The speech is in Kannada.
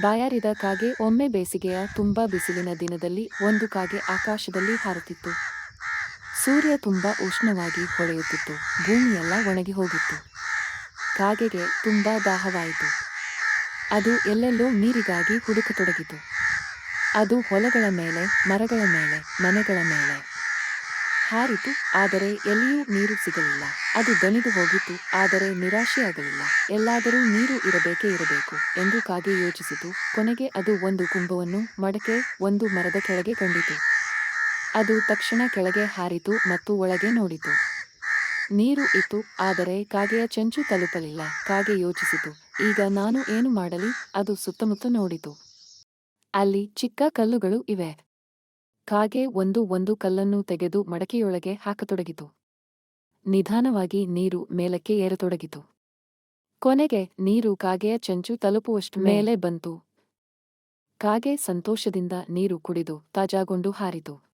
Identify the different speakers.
Speaker 1: ಬಾಯಾರಿದ ಕಾಗೆ ಒಮ್ಮೆ ಬೇಸಿಗೆಯ ತುಂಬಾ ಬಿಸಿಲಿನ ದಿನದಲ್ಲಿ ಒಂದು ಕಾಗೆ ಆಕಾಶದಲ್ಲಿ ಹಾರುತ್ತಿತ್ತು. ಸೂರ್ಯ ತುಂಬಾ ಉಷ್ಣವಾಗಿ ಹೊಳೆಯುತ್ತಿತ್ತು. ಭೂಮಿಯೆಲ್ಲ ಒಣಗಿ ಹೋಗಿತ್ತು. ಕಾಗೆಗೆ ತುಂಬಾ ದಾಹವಾಯಿತು. ಅದು ಎಲ್ಲೆಲ್ಲೋ ನೀರಿಗಾಗಿ ಹುಡುಕತೊಡಗಿತು. ಅದು ಹೊಲಗಳ ಮೇಲೆ, ಮರಗಳ ಮೇಲೆ, ಮನೆಗಳ ಮೇಲೆ ಹಾರಿತು, ಆದರೆ ಎಲ್ಲಿಯೂ ನೀರು ಸಿಗಲಿಲ್ಲ. ಅದು ದಣಿದು ಹೋಗಿತ್ತು, ಆದರೆ ನಿರಾಶೆಯಾಗಲಿಲ್ಲ. ಎಲ್ಲಾದರೂ ನೀರು ಇರಬೇಕು ಎಂದು ಕಾಗೆ ಯೋಚಿಸಿತು. ಕೊನೆಗೆ ಅದು ಒಂದು ಕುಂಭವನ್ನು, ಮಡಕೆ, ಒಂದು ಮರದ ಕೆಳಗೆ ಕಂಡಿತು. ಅದು ತಕ್ಷಣ ಕೆಳಗೆ ಹಾರಿತು ಮತ್ತು ಒಳಗೆ ನೋಡಿತು. ನೀರು ಇತ್ತು, ಆದರೆ ಕಾಗೆಯ ಚೆಂಚು ತಲುಪಲಿಲ್ಲ. ಕಾಗೆ ಯೋಚಿಸಿತು, ಈಗ ನಾನು ಏನು ಮಾಡಲಿ? ಅದು ಸುತ್ತಮುತ್ತ ನೋಡಿತು. ಅಲ್ಲಿ ಚಿಕ್ಕ ಕಲ್ಲುಗಳು ಇವೆ. ಕಾಗೆ ಒಂದು ಕಲ್ಲನ್ನು ತೆಗೆದು ಮಡಕೆಯೊಳಗೆ ಹಾಕತೊಡಗಿತು. ನಿಧಾನವಾಗಿ ನೀರು ಮೇಲಕ್ಕೆ ಏರತೊಡಗಿತು. ಕೊನೆಗೆ ನೀರು ಕಾಗೆಯ ಚೆಂಚು ತಲುಪುವಷ್ಟು ಮೇಲೆ ಬಂತು. ಕಾಗೆ ಸಂತೋಷದಿಂದ ನೀರು ಕುಡಿದು ತಾಜಾಗೊಂಡು ಹಾರಿತು.